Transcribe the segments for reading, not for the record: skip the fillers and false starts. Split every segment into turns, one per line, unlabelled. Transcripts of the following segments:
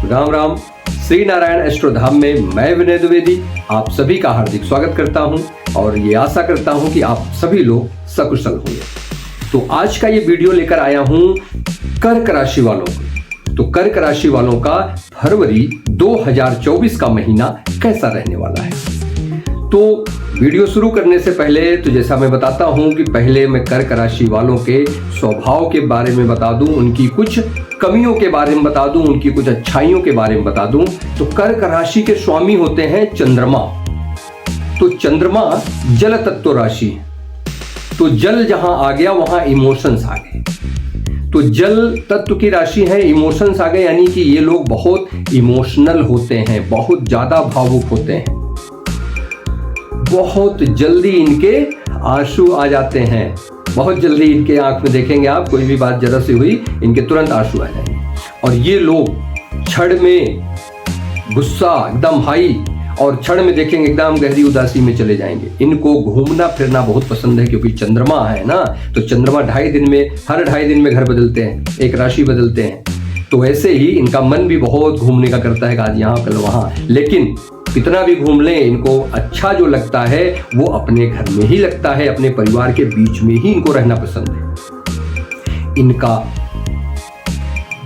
राम राम। श्री नारायण एस्ट्रोधाम में मैं विनय द्विवेदी आप सभी का हार्दिक स्वागत करता हूं और ये आशा करता हूं कि आप सभी लोग सकुशल होंगे। तो आज का ये वीडियो लेकर आया हूं कर्क राशि वालों को। तो कर्क राशि वालों का फरवरी 2024 का महीना कैसा रहने वाला है। तो वीडियो शुरू करने से पहले तो जैसा मैं बताता हूं कि पहले मैं कर्क राशि वालों के स्वभाव के बारे में बता दूं, उनकी कुछ कमियों के बारे में बता दूं, उनकी कुछ अच्छाइयों के बारे में बता दूं। तो कर्क राशि के स्वामी होते हैं चंद्रमा। तो चंद्रमा जल तत्व राशि है। तो जल जहां आ गया वहां इमोशंस आ गए। तो जल तत्व की राशि है, इमोशंस आ गए, यानी कि ये लोग बहुत इमोशनल होते हैं, बहुत ज्यादा भावुक होते हैं, बहुत जल्दी इनके आंसू आ जाते हैं, बहुत जल्दी इनके आंख में देखेंगे आप कोई भी बात जरा सी हुई इनके तुरंत आंसू आ जाएंगे। और ये लोग क्षण में गुस्सा एकदम हाई और क्षण में देखेंगे एकदम गहरी उदासी में चले जाएंगे। इनको घूमना फिरना बहुत पसंद है क्योंकि चंद्रमा है ना। तो चंद्रमा हर 2.5 दिन में घर बदलते हैं, एक राशि बदलते हैं। तो वैसे ही इनका मन भी बहुत घूमने का करता है, आज यहाँ कल वहाँ, लेकिन कितना भी घूम लें इनको अच्छा जो लगता है वो अपने घर में ही लगता है, अपने परिवार के बीच में ही इनको रहना पसंद है। इनका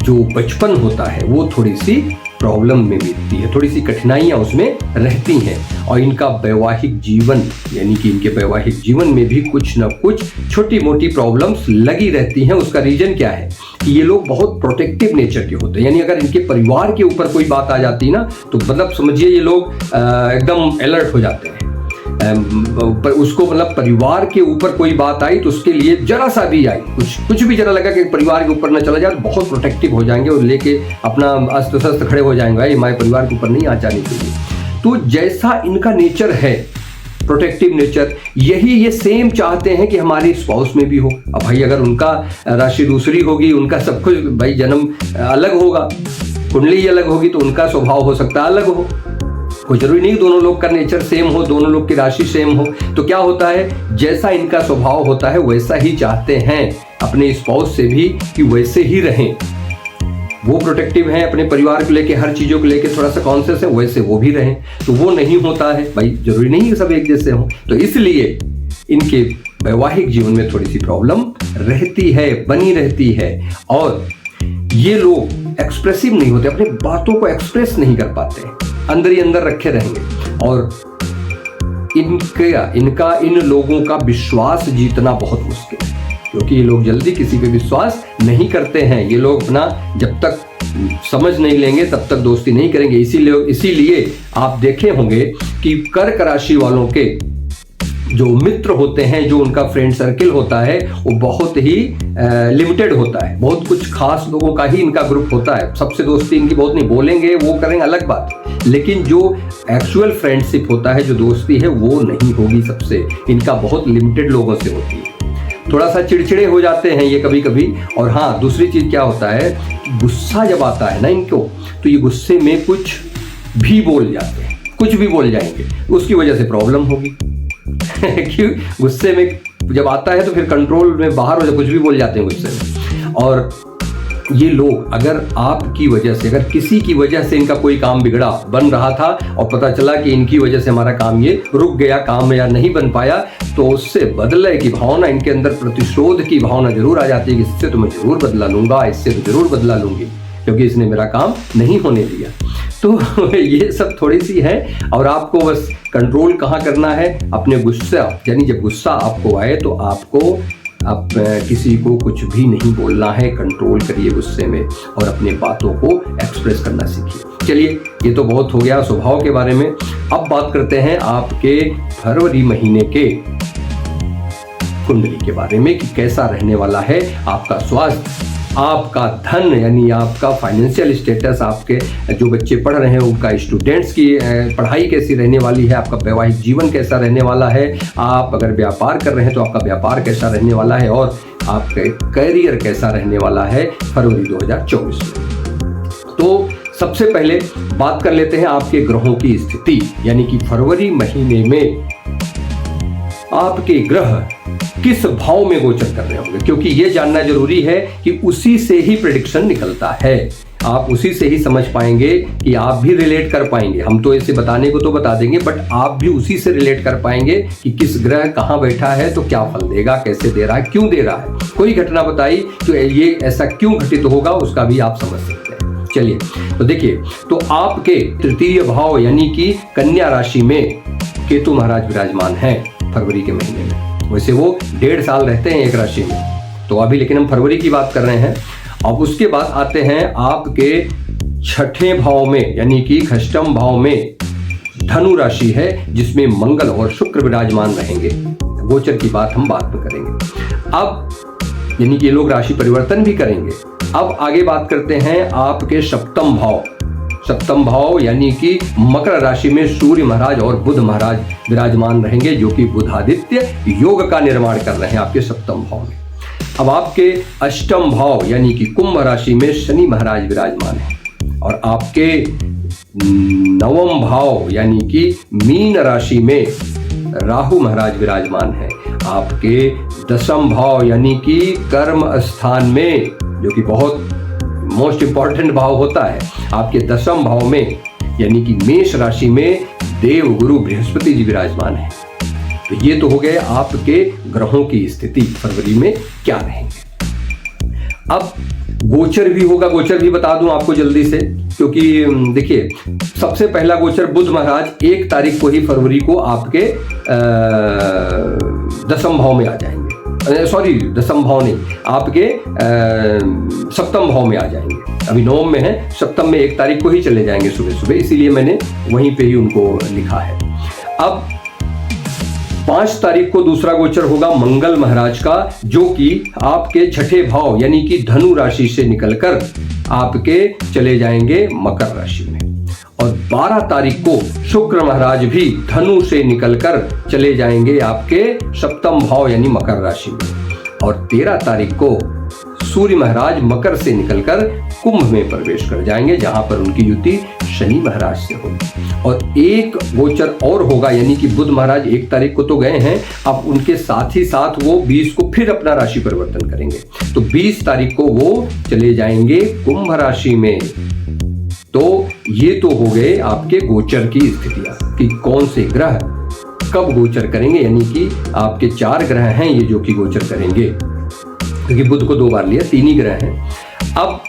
जो बचपन होता है वो थोड़ी सी प्रॉब्लम में बीतती है, थोड़ी सी कठिनाइयां उसमें रहती हैं। और इनका वैवाहिक जीवन यानी कि इनके वैवाहिक जीवन में भी कुछ न कुछ छोटी मोटी प्रॉब्लम्स लगी रहती हैं। उसका रीजन क्या है कि ये लोग बहुत प्रोटेक्टिव नेचर के होते हैं, यानी अगर इनके परिवार के ऊपर कोई बात आ जाती ना तो मतलब समझिए ये लोग एकदम अलर्ट हो जाते हैं। उसको मतलब परिवार के ऊपर कोई बात आई तो उसके लिए जरा सा भी आई, कुछ भी जरा लगा कि परिवार के ऊपर न चला जाए तो बहुत प्रोटेक्टिव हो जाएंगे और लेके अपना अस्त्र शस्त्र खड़े हो जाएंगे, भाई हमारे परिवार के ऊपर नहीं आ जानी चाहिए। तो जैसा इनका नेचर है प्रोटेक्टिव नेचर, यही ये सेम चाहते हैं कि हमारी स्पाउस में भी हो। अब भाई अगर उनका राशि दूसरी होगी, उनका सब कुछ भाई जन्म अलग होगा, कुंडली अलग होगी तो उनका स्वभाव हो सकता है अलग हो। कोई जरूरी नहीं दोनों लोग का नेचर सेम हो, दोनों लोग की राशि सेम हो। तो क्या होता है जैसा इनका स्वभाव होता है वैसा ही चाहते हैं अपने स्पाउस से भी कि वैसे ही रहें। वो प्रोटेक्टिव हैं अपने परिवार को लेके, हर चीजों को लेके थोड़ा सा कॉन्शियस है, वैसे वो भी रहें। तो वो नहीं होता है भाई, जरूरी नहीं है सब एक जैसे हों। तो इसलिए इनके वैवाहिक जीवन में थोड़ी सी प्रॉब्लम रहती है, बनी रहती है। और ये लोग एक्सप्रेसिव नहीं होते, अपनी बातों को एक्सप्रेस नहीं कर पाते, अंदर ही अंदर रखे रहेंगे। और इनका इन लोगों का विश्वास जीतना बहुत मुश्किल है क्योंकि ये लोग जल्दी किसी पे विश्वास नहीं करते हैं। ये लोग अपना जब तक समझ नहीं लेंगे तब तक दोस्ती नहीं करेंगे। इसीलिए आप देखे होंगे कि कर्क राशि वालों के जो मित्र होते हैं, जो उनका फ्रेंड सर्किल होता है वो बहुत ही लिमिटेड होता है। बहुत कुछ खास लोगों का ही इनका ग्रुप होता है। सबसे दोस्ती इनकी बहुत नहीं, बोलेंगे वो करेंगे अलग बात, लेकिन जो एक्चुअल फ्रेंडशिप होता है, जो दोस्ती है वो नहीं होगी सबसे। इनका बहुत लिमिटेड लोगों से होती है। थोड़ा सा चिड़चिड़े हो जाते हैं ये कभी कभी। और हाँ, दूसरी चीज क्या होता है, गुस्सा जब आता है ना इनको तो ये गुस्से में कुछ भी बोल जाते हैं, कुछ भी बोल जाएंगे, उसकी वजह से प्रॉब्लम होगी। क्यों, गुस्से में जब आता है तो फिर कंट्रोल में बाहर हो जाए, कुछ भी बोल जाते हैं गुस्से में। और ये लोग अगर आपकी वजह से, अगर किसी की वजह से इनका कोई काम बिगड़ा, बन रहा था और पता चला कि इनकी वजह से हमारा काम ये रुक गया, काम या नहीं बन पाया, तो उससे बदले की भावना, इनके अंदर प्रतिशोध की भावना जरूर आ जाती है कि इससे तो मैं जरूर बदला लूंगा, इससे तो जरूर बदला लूंगी क्योंकि इसने मेरा काम नहीं होने दिया। तो ये सब थोड़ी सी है। और आपको बस कंट्रोल कहाँ करना है, अपने गुस्सा, यानी जब गुस्सा आपको आए तो आपको अब किसी को कुछ भी नहीं बोलना है, कंट्रोल करिए गुस्से में और अपने बातों को एक्सप्रेस करना सीखिए। चलिए, ये तो बहुत हो गया स्वभाव के बारे में। अब बात करते हैं आपके फरवरी महीने के कुंडली के बारे में कि कैसा रहने वाला है आपका स्वास्थ्य, आपका धन यानी आपका फाइनेंशियल स्टेटस, आपके जो बच्चे पढ़ रहे हैं उनका, स्टूडेंट्स की पढ़ाई कैसी रहने वाली है, आपका वैवाहिक जीवन कैसा रहने वाला है, आप अगर व्यापार कर रहे हैं तो आपका व्यापार कैसा रहने वाला है और आपका करियर कैसा रहने वाला है फरवरी 2024 में। तो सबसे पहले बात कर लेते हैं आपके ग्रहों की स्थिति, यानी कि फरवरी महीने में आपके ग्रह किस भाव में गोचर कर रहे होंगे, क्योंकि ये जानना जरूरी है कि उसी से ही प्रेडिक्शन निकलता है। आप उसी से ही समझ पाएंगे कि आप भी रिलेट कर पाएंगे। हम तो ऐसे बताने को तो बता देंगे, बट आप भी उसी से रिलेट कर पाएंगे कि किस ग्रह कहाँ बैठा है तो क्या फल देगा, कैसे दे रहा है, क्यों दे रहा है। कोई घटना बताई तो ये ऐसा क्यों घटित होगा, उसका भी आप समझ सकते हैं। चलिए तो देखिए, तो आपके तृतीय भाव यानी कि कन्या राशि में केतु महाराज विराजमान है फरवरी के महीने में। वैसे वो 1.5 साल रहते हैं एक राशि में, तो अभी लेकिन हम फरवरी की बात कर रहे हैं। अब उसके बाद आते हैं आपके छठे भाव में यानी कि अष्टम भाव में धनु राशि है, जिसमें मंगल और शुक्र विराजमान रहेंगे। गोचर की बात हम बाद में करेंगे। अब यानी कि ये लोग राशि परिवर्तन भी करेंगे। अब आगे बात करते हैं आपके सप्तम भाव। सप्तम भाव यानी कि मकर राशि में सूर्य महाराज और बुध महाराज विराजमान रहेंगे, जो कि बुधादित्य योग का निर्माण कर रहे हैं आपके सप्तम भाव में। अब आपके अष्टम भाव यानी कि कुंभ राशि में शनि महाराज विराजमान है, और आपके नवम भाव यानी कि मीन राशि में राहु महाराज विराजमान है। आपके दशम भाव यानी कि कर्म स्थान में, जो कि बहुत मोस्ट इंपॉर्टेंट भाव होता है, आपके दशम भाव में यानी कि मेष राशि में देव गुरु बृहस्पति जी विराजमान है। तो ये तो हो गए आपके ग्रहों की स्थिति फरवरी में क्या रहेंगे। अब गोचर भी होगा, गोचर भी बता दूं आपको जल्दी से, क्योंकि देखिए सबसे पहला गोचर बुध महाराज 1 तारीख को ही फरवरी को आपके दशम भाव में आ जाएंगे। सॉरी, दशम भाव नहीं, आपके सप्तम भाव में आ जाएंगे। अभी नवम में है, सप्तम में 1 तारीख को ही चले जाएंगे सुबह सुबह, इसीलिए मैंने वहीं पे ही उनको लिखा है। अब 5 तारीख को दूसरा गोचर होगा मंगल महाराज का, जो कि आपके छठे भाव यानी कि धनु राशि से निकलकर आपके चले जाएंगे मकर राशि में। और 12 तारीख को शुक्र महाराज भी धनु से निकलकर चले जाएंगे आपके सप्तम भाव यानी मकर राशि में। और 13 तारीख को सूर्य महाराज मकर से निकलकर कुंभ में प्रवेश कर जाएंगे, जहां पर उनकी युति शनि महाराज से होगी। और एक गोचर और होगा, यानी कि बुध महाराज 1 तारीख को तो गए हैं, अब उनके साथ ही साथ वो 20 को फिर अपना राशि परिवर्तन करेंगे, तो 20 तारीख को वो चले जाएंगे कुंभ राशि में। तो ये तो हो गए आपके गोचर की स्थितियां कि कौन से ग्रह कब गोचर करेंगे, यानी कि आपके 4 ग्रह हैं ये जो कि गोचर करेंगे, क्योंकि बुध को 2 बार लिया, 3 ही ग्रह हैं। अब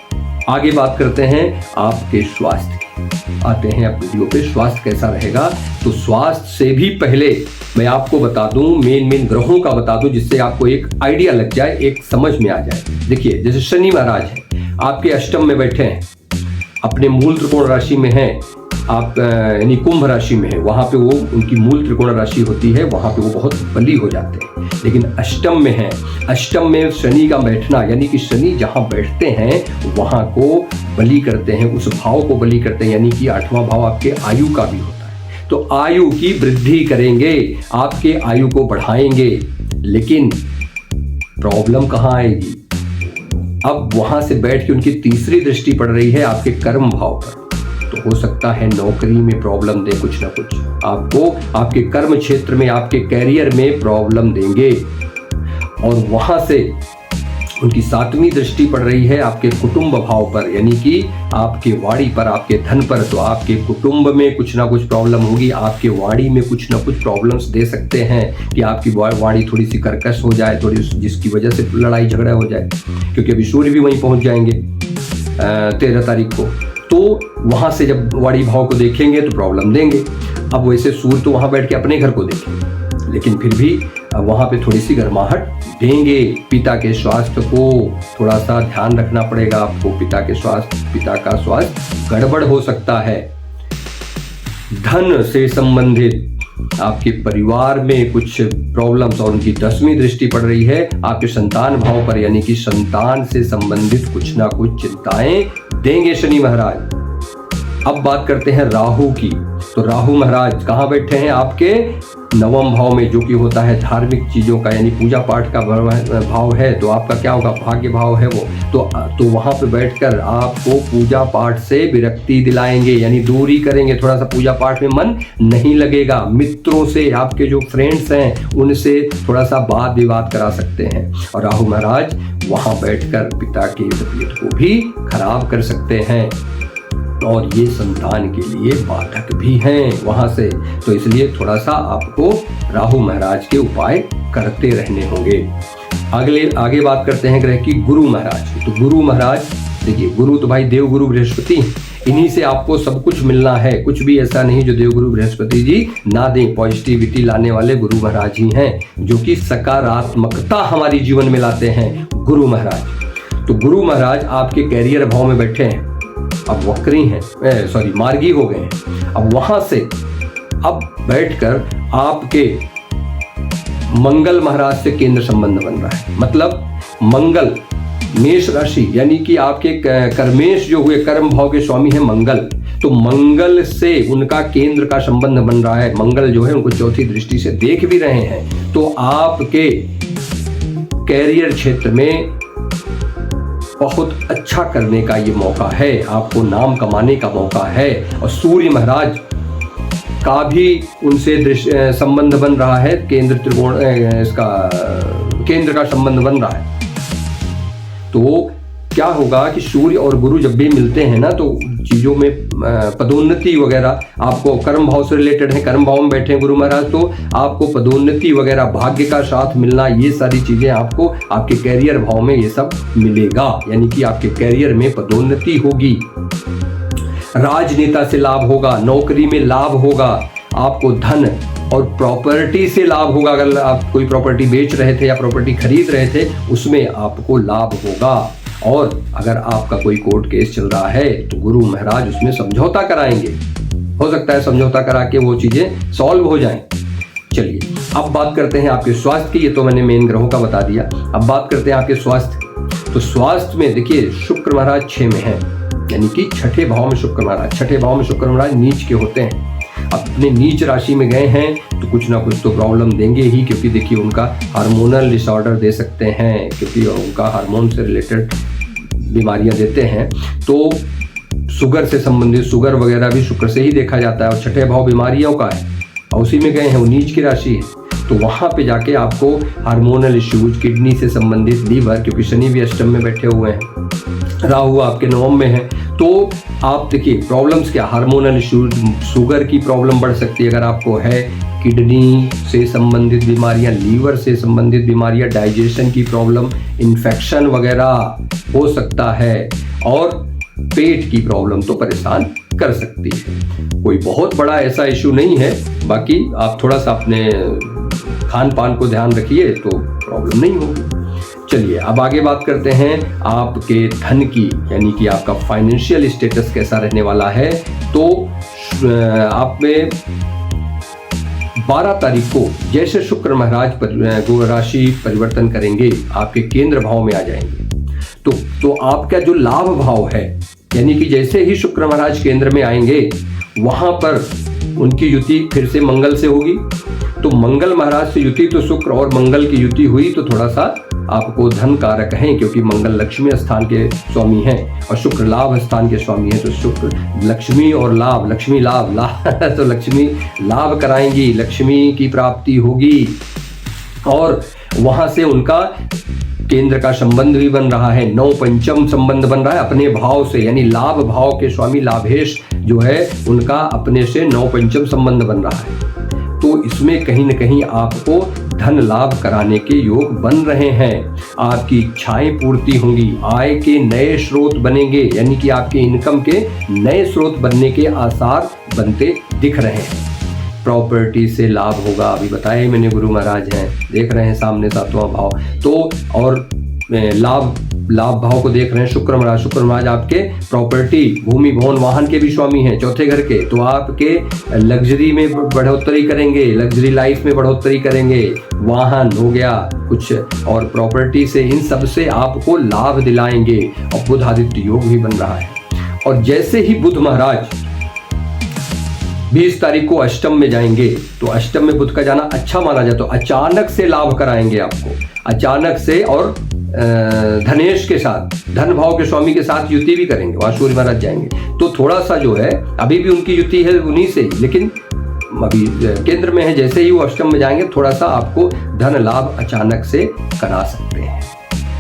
आगे बात करते हैं आपके स्वास्थ्य की। आते हैं अब वीडियो पे, स्वास्थ्य कैसा रहेगा। तो स्वास्थ्य से भी पहले मैं आपको बता दूं, मेन ग्रहों का बता दूं, जिससे आपको एक आइडिया लग जाए, एक समझ में आ जाए। देखिए जैसे शनि महाराज है आपके अष्टम में बैठे हैं, अपने मूल त्रिकोण राशि में है, आप यानी कुंभ राशि में है, वहां पे वो उनकी मूल त्रिकोण राशि होती है, वहां पे वो बहुत बली हो जाते हैं। लेकिन अष्टम में है, अष्टम में शनि का बैठना यानी कि शनि जहां बैठते हैं वहां को बली करते हैं, उस भाव को बली करते हैं, यानी कि 8वां भाव आपके आयु का भी होता है। तो आयु की वृद्धि करेंगे, आपके आयु को बढ़ाएंगे। लेकिन प्रॉब्लम कहाँ आएगी, अब वहां से बैठ के उनकी तीसरी दृष्टि पड़ रही है आपके कर्म भाव पर, तो हो सकता है नौकरी में प्रॉब्लम दे, कुछ ना कुछ आपको आपके कर्म क्षेत्र में, आपके कैरियर में प्रॉब्लम देंगे। और वहां से उनकी 7वीं दृष्टि पड़ रही है आपके कुटुंब भाव पर, यानी कि आपके वाणी पर, आपके धन पर। तो आपके कुटुंब में कुछ ना कुछ प्रॉब्लम होगी, आपके वाणी में कुछ ना कुछ प्रॉब्लम्स दे सकते हैं कि आपकी वाणी थोड़ी सी कर्कश हो जाए, थोड़ी, जिसकी वजह से लड़ाई झगड़ा हो जाए, क्योंकि अभी सूर्य भी वहीं पहुंच जाएंगे 13 तारीख को। तो वहां से जब वाणी भाव को देखेंगे तो प्रॉब्लम देंगे। अब वैसे सूर्य तो वहां बैठ के अपने घर को देखेंगे, लेकिन फिर भी वहां पे थोड़ी सी गर्माहट देंगे। पिता के स्वास्थ्य को थोड़ा सा ध्यान रखना पड़ेगा आपको, पिता का स्वास्थ्य गड़बड़ हो सकता है। धन से संबंधित आपके परिवार में कुछ प्रॉब्लम्स, और उनकी 10वीं दृष्टि पड़ रही है आपके संतान भाव पर, यानी कि संतान से संबंधित कुछ ना कुछ चिंताएं देंगे शनि महाराज। अब बात करते हैं राहु की। तो राहु महाराज कहाँ बैठे हैं? आपके नवम भाव में, जो कि होता है धार्मिक चीजों का, यानी पूजा पाठ का भाव है। तो आपका क्या होगा? भाग्य भाव है वो। तो वहां पे बैठकर आपको पूजा पाठ से विरक्ति दिलाएंगे, यानी दूरी करेंगे। थोड़ा सा पूजा पाठ में मन नहीं लगेगा। मित्रों से, आपके जो फ्रेंड्स हैं उनसे थोड़ा सा वाद विवाद करा सकते हैं। और राहु महाराज वहां बैठकर पिता की तबीयत को भी खराब कर सकते हैं, और ये संतान के लिए बाधक भी हैं वहां से। तो इसलिए थोड़ा सा आपको राहु महाराज के उपाय करते रहने होंगे। आगे बात करते हैं ग्रह की गुरु महाराज की। तो गुरु महाराज देखिए, गुरु तो भाई देवगुरु बृहस्पति, इन्हीं से आपको सब कुछ मिलना है। कुछ भी ऐसा नहीं जो देवगुरु बृहस्पति जी ना दें। पॉजिटिविटी लाने वाले गुरु महाराज ही हैं, जो कि सकारात्मकता हमारी जीवन में लाते हैं गुरु महाराज। तो गुरु महाराज आपके कैरियर भाव में बैठे हैं, अब वक्री हैं, मार्गी हो गए हैं। अब वहां से अब बैठकर आपके मंगल महाराज से केंद्र संबंध बन रहा है। मतलब मंगल मेष राशि, यानी कि आपके कर्मेश जो हुए, कर्म भाव के स्वामी है मंगल, तो मंगल से उनका केंद्र का संबंध बन रहा है। मंगल जो है उनको चौथी दृष्टि से देख भी रहे हैं। तो आपके कैरियर क्षेत्र में बहुत अच्छा करने का ये मौका है, आपको नाम कमाने का मौका है। और सूर्य महाराज का भी उनसे संबंध बन रहा है, केंद्र त्रिकोण इसका केंद्र का संबंध बन रहा है। तो क्या होगा कि सूर्य और गुरु जब भी मिलते हैं ना, तो चीजों में पदोन्नति वगैरह, आपको कर्म भाव से रिलेटेड है, कर्म भाव में बैठे हैं गुरु महाराज, तो आपको पदोन्नति वगैरह, भाग्य का साथ मिलना, ये सारी चीजें आपको आपके कैरियर भाव में ये सब मिलेगा। यानी कि आपके कैरियर में पदोन्नति होगी, राजनेता से लाभ होगा, नौकरी में लाभ होगा, आपको धन और प्रॉपर्टी से लाभ होगा। अगर आप कोई प्रॉपर्टी बेच रहे थे या प्रॉपर्टी खरीद रहे थे, उसमें आपको लाभ होगा। और अगर आपका कोई कोर्ट केस चल रहा है तो गुरु महाराज उसमें समझौता कराएंगे। हो सकता है समझौता करा के वो चीजें सॉल्व हो जाएं। चलिए अब बात करते हैं आपके स्वास्थ्य की। ये तो मैंने मेन ग्रहों का बता दिया। अब बात करते हैं आपके स्वास्थ्य। तो स्वास्थ्य में देखिए, शुक्र महाराज 6 में है, यानी कि छठे भाव में शुक्र महाराज। छठे भाव में शुक्र महाराज नीच के होते हैं। अपने नीच राशि में गए हैं तो कुछ ना कुछ तो प्रॉब्लम देंगे ही, क्योंकि देखिए उनका हार्मोनल डिसऑर्डर दे सकते हैं, क्योंकि उनका हार्मोन से रिलेटेड बीमारियां देते हैं। तो शुगर से संबंधित, शुगर वगैरह भी शुक्र से ही देखा जाता है, और छठे भाव बीमारियों का है, और उसी में गए हैं, वो नीच की राशि है। तो वहां पे जाके आपको हार्मोनल इश्यूज, किडनी से संबंधित, लीवर, क्योंकि शनि भी अष्टम में बैठे हुए हैं, राहु आपके नवम में है। तो आप देखिए प्रॉब्लम्स क्या, हार्मोनल इश्यूज, शुगर की प्रॉब्लम बढ़ सकती है अगर आपको है, किडनी से संबंधित बीमारियां, लीवर से संबंधित बीमारियां, डाइजेशन की प्रॉब्लम, इन्फेक्शन वगैरह हो सकता है, और पेट की प्रॉब्लम तो परेशान कर सकती है। कोई बहुत बड़ा ऐसा इश्यू नहीं है, बाकी आप थोड़ा सा अपने खान पान को ध्यान रखिए तो प्रॉब्लम नहीं होगी। चलिए अब आगे बात करते हैं आपके धन की, यानी कि आपका फाइनेंशियल स्टेटस कैसा रहने वाला है। तो आप में 12 तारीख को जैसे शुक्र महाराज राशि परिवर्तन करेंगे, आपके केंद्र भाव में आ जाएंगे, तो आपका जो लाभ भाव है, यानी कि जैसे ही शुक्र महाराज केंद्र में आएंगे, वहां पर उनकी युति फिर से मंगल से होगी। तो मंगल महाराज से युति, तो शुक्र और मंगल की युति हुई तो थोड़ा सा आपको धन कारक हैं, क्योंकि मंगल लक्ष्मी स्थान के स्वामी हैं और शुक्र लाभ स्थान के स्वामी हैं। तो शुक्र लक्ष्मी और लाभ, लक्ष्मी लाभ तो लक्ष्मी लाभ कराएंगी, लक्ष्मी की प्राप्ति होगी, और वहां से उनका केंद्र का संबंध भी बन रहा है, 9 पंचम संबंध बन रहा है अपने भाव से, यानी लाभ भाव के स्वामी लाभेश जो है उनका अपने से 9 पंचम संबंध बन रहा है। तो इसमें कहीं न कहीं आपको धन लाभ कराने के योग बन रहे हैं, आपकी इच्छाएं पूर्ति होंगी, आय के नए स्रोत बनेंगे, यानी कि आपके इनकम के नए स्रोत बनने के आसार बनते दिख रहे हैं। प्रॉपर्टी से लाभ होगा, अभी बताया मैंने, गुरु महाराज हैं, देख रहे हैं सामने 7वां भाव। तो और लाभ भाव को देख रहे हैं शुक्र महाराज आपके प्रॉपर्टी, भूमि, भवन, वाहन के भी स्वामी हैं, चौथे घर के। तो आपके लग्जरी में बढ़ोतरी करेंगे, लग्जरी लाइफ में बढ़ोतरी करेंगे, वाहन हो गया कुछ, और प्रॉपर्टी से, इन सब से आपको लाभ दिलाएंगे। और बुध आदित्य योग भी बन रहा है। और जैसे ही बुध महाराज 20 तारीख को अष्टम में जाएंगे, तो अष्टम में बुध का जाना अच्छा माना जाए, तो अचानक से लाभ कराएंगे आपको, अचानक से, और धनेश के साथ, धन भाव के स्वामी के साथ युति भी करेंगे, वहां सूर्य महाराज जाएंगे। तो थोड़ा सा जो है अभी भी उनकी युति है उन्हीं से ही, लेकिन अभी केंद्र में है, जैसे ही वो अष्टम में जाएंगे थोड़ा सा आपको धन लाभ अचानक से करा सकते हैं।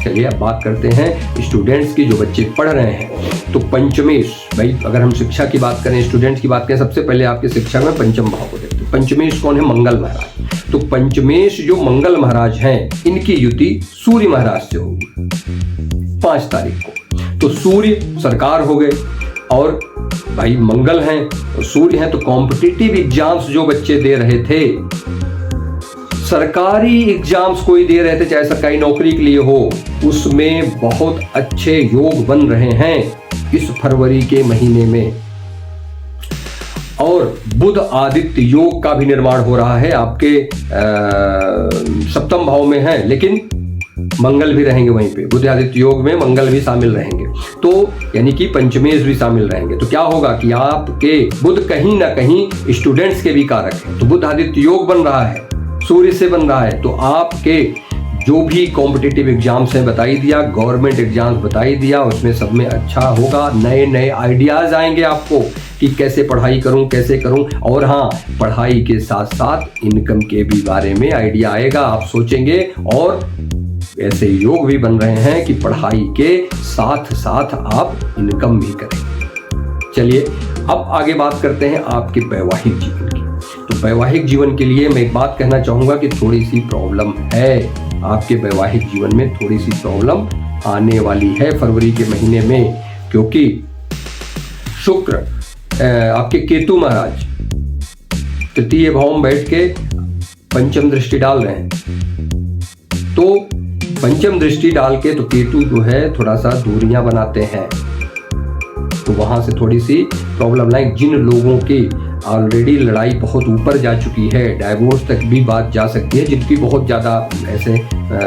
चलिए अब बात करते हैं स्टूडेंट्स की, जो बच्चे पढ़ रहे हैं। तो पंचमेश, भाई अगर हम शिक्षा की बात करें, स्टूडेंट्स की बात करें, सबसे पहले आपके शिक्षा में पंचम भाव को देखते हैं। पंचमेश कौन है? मंगल महाराज। तो पंचमेश जो मंगल महाराज हैं, इनकी युति सूर्य महाराज से होगी 5 तारीख को। तो सूर्य सरकार हो गए और भाई मंगल हैं और सूर्य हैं, तो कॉम्पिटिटिव एग्जाम्स जो बच्चे दे रहे थे, सरकारी एग्जाम्स कोई दे रहे थे, चाहे सरकारी नौकरी के लिए हो, उसमें बहुत अच्छे योग बन रहे हैं इस फरवरी के महीने में। और बुध आदित्य योग का भी निर्माण हो रहा है, आपके सप्तम भाव में है, लेकिन मंगल भी रहेंगे वहीं पे, बुध आदित्य योग में मंगल भी शामिल रहेंगे, तो यानी कि पंचमेश भी शामिल रहेंगे। तो क्या होगा कि आपके बुध कहीं ना कहीं स्टूडेंट्स के भी कारक है। तो बुध आदित्य योग बन रहा है, सूर्य से बन रहा है, तो आपके जो भी कॉम्पिटिटिव एग्जाम्स हैं बता ही दिया, गवर्नमेंट एग्जाम्स बता ही दिया, उसमें सब में अच्छा होगा। नए नए आइडियाज आएंगे आपको कि कैसे पढ़ाई करूं, कैसे करूं। और हाँ, पढ़ाई के साथ साथ इनकम के भी बारे में आइडिया आएगा, आप सोचेंगे। और ऐसे योग भी बन रहे हैं कि पढ़ाई के साथ साथ आप इनकम भी करें। चलिए अब आगे बात करते हैं आपके वैवाहिक जीवन की। तो वैवाहिक जीवन के लिए मैं एक बात कहना चाहूंगा कि थोड़ी सी प्रॉब्लम है, आपके वैवाहिक जीवन में थोड़ी सी प्रॉब्लम आने वाली है फरवरी के महीने में, क्योंकि शुक्र आपके केतु महाराज तृतीय भाव में बैठ के पंचम दृष्टि डाल रहे हैं। तो पंचम दृष्टि डाल के तो केतु जो है थोड़ा सा दूरियां बनाते हैं, तो वहां से थोड़ी सी प्रॉब्लम लाइक जिन लोगों की ऑलरेडी लड़ाई बहुत ऊपर जा चुकी है, डाइवोर्स तक भी बात जा सकती है, जिनकी बहुत ज़्यादा ऐसे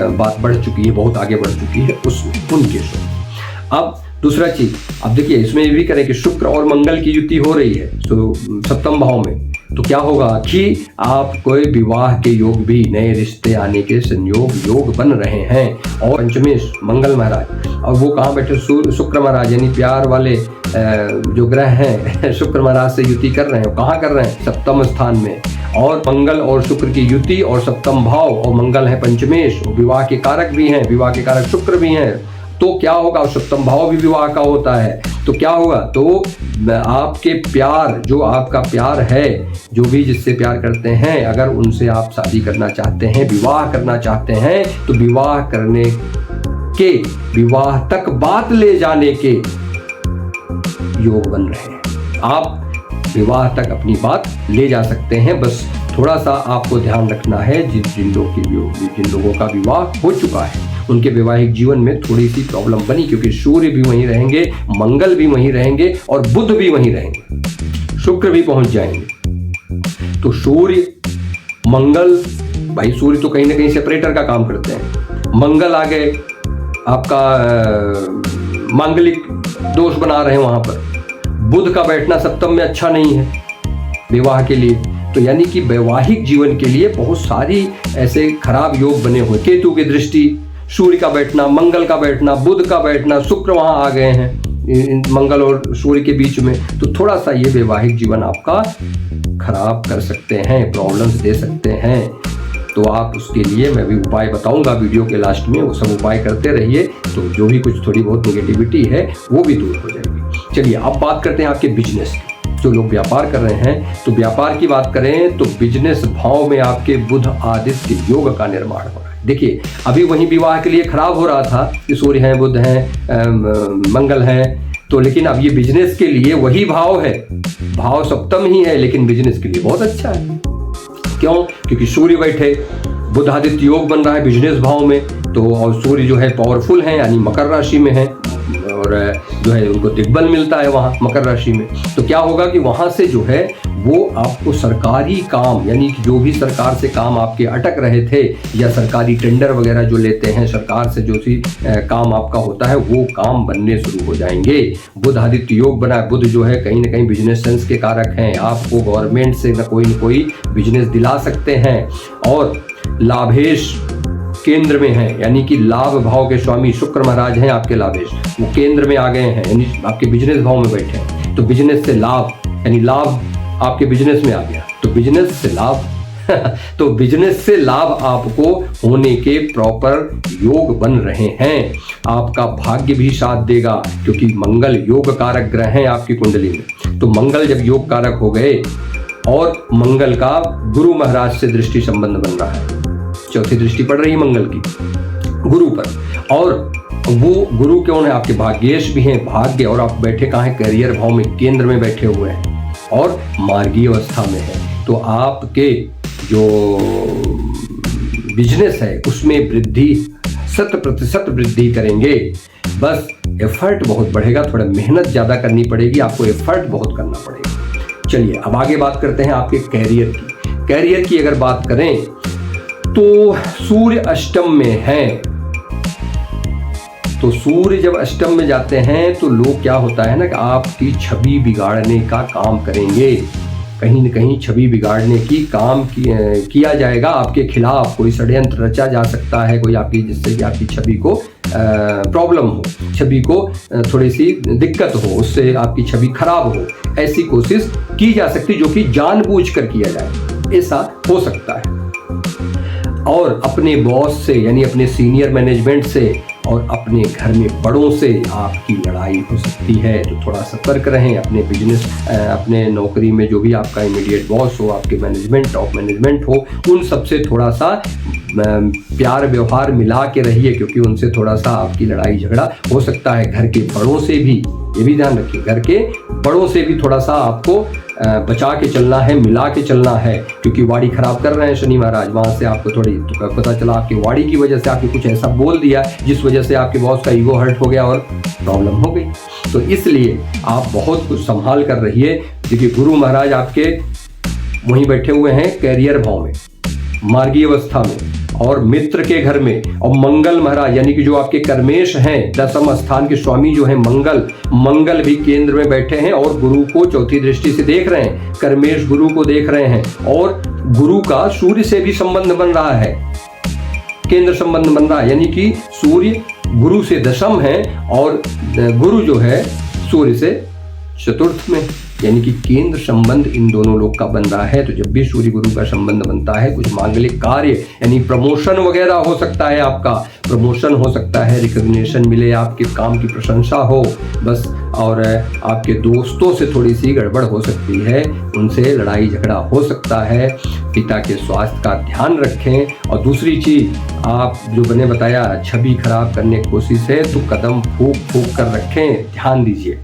बात बढ़ चुकी है, बहुत आगे बढ़ चुकी है, उन केसों। अब दूसरा चीज, अब देखिए इसमें ये भी करें कि शुक्र और मंगल की युति हो रही है तो सप्तम भाव में, तो क्या होगा कि आप कोई विवाह के योग भी, नए रिश्ते आने के योग बन रहे हैं। और पंचमेश मंगल महाराज, और वो कहाँ बैठे? शुक्र महाराज, यानी प्यार वाले जो ग्रह हैं शुक्र महाराज से युति कर रहे हैं। कहाँ कर रहे हैं? सप्तम स्थान में। और मंगल और शुक्र की युति और सप्तम भाव, और मंगल है पंचमेश, और विवाह के कारक भी हैं, विवाह के कारक शुक्र भी हैं। तो क्या होगा? सप्तम भाव भी विवाह का होता है, तो क्या होगा? तो आपके प्यार, जो आपका प्यार है, जो भी जिससे प्यार करते हैं, अगर उनसे आप शादी करना चाहते हैं, विवाह करना चाहते हैं, तो विवाह करने के, विवाह तक बात ले जाने के योग बन रहे हैं। आप विवाह तक अपनी बात ले जा सकते हैं, बस थोड़ा सा आपको ध्यान रखना है। जिन लोगों का विवाह हो चुका है, उनके वैवाहिक जीवन में थोड़ी सी प्रॉब्लम बनी, क्योंकि सूर्य भी वहीं रहेंगे, मंगल भी वहीं रहेंगे और बुध भी वहीं रहेंगे, शुक्र भी पहुंच जाएंगे। तो सूर्य मंगल, भाई सूर्य तो कहीं ना कहीं सेपरेटर का काम करते हैं, मंगल आ गए, आपका मांगलिक दोष बना रहे हैं वहां पर, बुध का बैठना सप्तम में अच्छा नहीं है विवाह के लिए। तो यानी कि वैवाहिक जीवन के लिए बहुत सारी ऐसे खराब योग बने हुए, केतु की दृष्टि, सूर्य का बैठना, मंगल का बैठना, बुध का बैठना, शुक्र वहां आ गए हैं मंगल और सूर्य के बीच में, तो थोड़ा सा ये वैवाहिक जीवन आपका खराब कर सकते हैं, प्रॉब्लम्स दे सकते हैं। तो आप उसके लिए मैं भी उपाय बताऊंगा वीडियो के लास्ट में, वो सब उपाय करते रहिए, तो जो भी कुछ थोड़ी बहुत नेगेटिविटी है वो भी दूर हो जाएगी। चलिए अब बात करते हैं आपके बिजनेस की। जो लोग व्यापार कर रहे हैं, तो व्यापार की बात करें तो बिजनेस भाव में आपके बुध आदित्य योग का निर्माण हो रहा है। देखिए अभी वहीं विवाह के लिए खराब हो रहा था कि सूर्य हैं, बुध हैं, मंगल हैं, तो लेकिन अब ये बिजनेस के लिए वही भाव है, भाव सप्तम ही है, लेकिन बिजनेस के लिए बहुत अच्छा है। क्यों? क्योंकि सूर्य बैठे, बुध आदित्य योग बन रहा है बिजनेस भाव में, तो और सूर्य जो है पावरफुल है, यानी मकर राशि में है, और जो है उनको दिग्बल मिलता है वहाँ मकर राशि में। तो क्या होगा कि वहाँ से जो है वो आपको सरकारी काम, यानी कि जो भी सरकार से काम आपके अटक रहे थे या सरकारी टेंडर वगैरह जो लेते हैं सरकार से, जो सी काम आपका होता है वो काम बनने शुरू हो जाएंगे। बुध आदित्य योग बना है, बुध जो है कहीं ना कहीं बिजनेस सेंस के कारक हैं, आपको गवर्नमेंट से न कोई बिजनेस दिला सकते हैं। और लाभेश केंद्र में है, यानी कि लाभ भाव के स्वामी शुक्र महाराज हैं आपके लाभेश, वो केंद्र में आ गए हैं, यानी आपके बिजनेस भाव में बैठे हैं। तो बिजनेस से लाभ, यानी लाभ आपके बिजनेस में आ गया, तो बिजनेस से लाभ तो बिजनेस से लाभ आपको होने के प्रॉपर योग बन रहे हैं। आपका भाग्य भी साथ देगा, क्योंकि मंगल योग कारक ग्रह हैं आपकी कुंडली में। तो मंगल जब योग कारक हो गए और मंगल का गुरु महाराज से दृष्टि संबंध बन रहा है, चौथी दृष्टि पड़ रही है मंगल की गुरु पर, और वो गुरु क्यों है, आपके भाग्येश भी हैं, भाग्य, और आप बैठे कहाँ हैं, करियर भाव में केंद्र में बैठे हुए हैं और मार्गीय अवस्था में है। तो आपके जो बिजनेस है उसमें वृद्धि 100% वृद्धि करेंगे। बस एफर्ट बहुत बढ़ेगा, थोड़ा मेहनत ज़्यादा करनी पड़ेगी, आपको एफर्ट बहुत करना पड़ेगा। चलिए अब आगे बात करते हैं आपके कैरियर की। कैरियर की अगर बात करें तो सूर्य अष्टम में है, तो सूर्य जब अष्टम में जाते हैं तो लोग क्या होता है ना कि आपकी छवि बिगाड़ने का काम करेंगे, कहीं न कहीं छवि बिगाड़ने की काम किया जाएगा आपके खिलाफ, कोई षड्यंत्र रचा जा सकता है, कोई आपकी, जिससे कि आपकी छवि को प्रॉब्लम हो, छवि को थोड़ी सी दिक्कत हो, उससे आपकी छवि खराब हो, ऐसी कोशिश की जा सकती, जो कि जानबूझकर किया जाए, ऐसा हो सकता है। और अपने बॉस से, यानी अपने सीनियर मैनेजमेंट से और अपने घर में बड़ों से आपकी लड़ाई हो सकती है, तो थोड़ा सतर्क रहें। अपने बिजनेस, अपने नौकरी में जो भी आपका इमीडिएट बॉस हो, आपके मैनेजमेंट, टॉप मैनेजमेंट हो, उन सबसे थोड़ा सा प्यार व्यवहार मिला के रहिए, क्योंकि उनसे थोड़ा सा आपकी लड़ाई झगड़ा हो सकता है। घर के बड़ों से भी, ये भी ध्यान रखिए, घर के बड़ों से भी थोड़ा सा आपको बचा के चलना है, मिला के चलना है, क्योंकि वाड़ी खराब कर रहे हैं शनि महाराज। वहाँ से आपको थोड़ी तो पता चला आपकी वाड़ी की वजह से आपने कुछ ऐसा बोल दिया जिस वजह से आपके बॉस का ईगो हर्ट हो गया और प्रॉब्लम हो गई। तो इसलिए आप बहुत कुछ संभाल कर रहिए, क्योंकि गुरु महाराज आपके वहीं बैठे हुए हैं कैरियर भाव में, मार्गीय अवस्था में, और मित्र के घर में, और मंगल महाराज यानी कि जो आपके कर्मेश हैं, दशम स्थान के स्वामी जो है मंगल भी केंद्र में बैठे हैं और गुरु को चौथी दृष्टि से देख रहे हैं, कर्मेश गुरु को देख रहे हैं, और गुरु का सूर्य से भी संबंध बन रहा है, केंद्र संबंध बन रहा है, यानी कि सूर्य गुरु से दशम है और गुरु जो है सूर्य से चतुर्थ में, यानी कि केंद्र संबंध इन दोनों लोग का बन रहा है। तो जब भी सूर्य गुरु का संबंध बनता है, कुछ मांगलिक कार्य, यानी प्रमोशन वगैरह हो सकता है, आपका प्रमोशन हो सकता है, रिकॉग्निशन मिले, आपके काम की प्रशंसा हो बस, और आपके दोस्तों से थोड़ी सी गड़बड़ हो सकती है, उनसे लड़ाई झगड़ा हो सकता है। पिता के स्वास्थ्य का ध्यान रखें। और दूसरी चीज, आप जो मैंने बताया छवि खराब करने की कोशिश है तो कदम फूंक कर रखें, ध्यान दीजिए।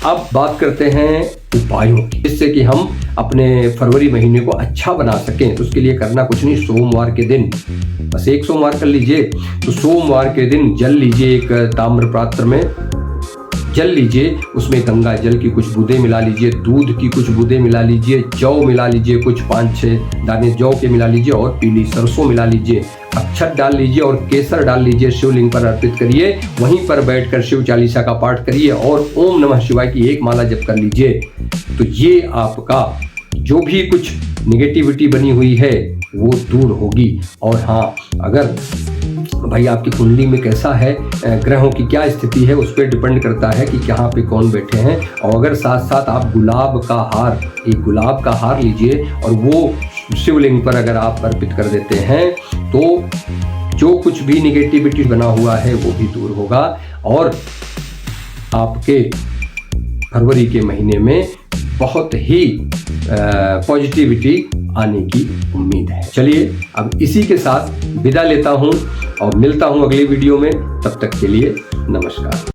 अब बात करते हैं उपायों की, जिससे कि हम अपने फरवरी महीने को अच्छा बना सकें। तो उसके लिए करना कुछ नहीं, सोमवार के दिन बस एक सोमवार कर लीजिए। तो सोमवार के दिन जल लीजिए, एक ताम्र पात्र में जल लीजिए, उसमें गंगा जल की कुछ बूंदें मिला लीजिए, दूध की कुछ बूंदें मिला लीजिए, जौ मिला लीजिए, कुछ 5-6 दाने जौ के मिला लीजिए, और पीली सरसों मिला लीजिए, अक्षत डाल लीजिए और केसर डाल लीजिए, शिवलिंग पर अर्पित करिए, वहीं पर बैठकर शिव चालीसा का पाठ करिए और ओम नमः शिवाय की एक माला जप कर लीजिए। तो ये आपका जो भी कुछ निगेटिविटी बनी हुई है वो दूर होगी। और हाँ, अगर भाई आपकी कुंडली में कैसा है, ग्रहों की क्या स्थिति है, उस पर डिपेंड करता है कि कहाँ पे कौन बैठे हैं। और अगर साथ साथ आप गुलाब का हार, एक गुलाब का हार लीजिए और वो शिवलिंग पर अगर आप अर्पित कर देते हैं तो जो कुछ भी निगेटिविटी बना हुआ है वो भी दूर होगा और आपके फरवरी के महीने में बहुत ही पॉजिटिविटी आने की उम्मीद है। चलिए अब इसी के साथ विदा लेता हूं और मिलता हूं अगली वीडियो में। तब तक के लिए नमस्कार।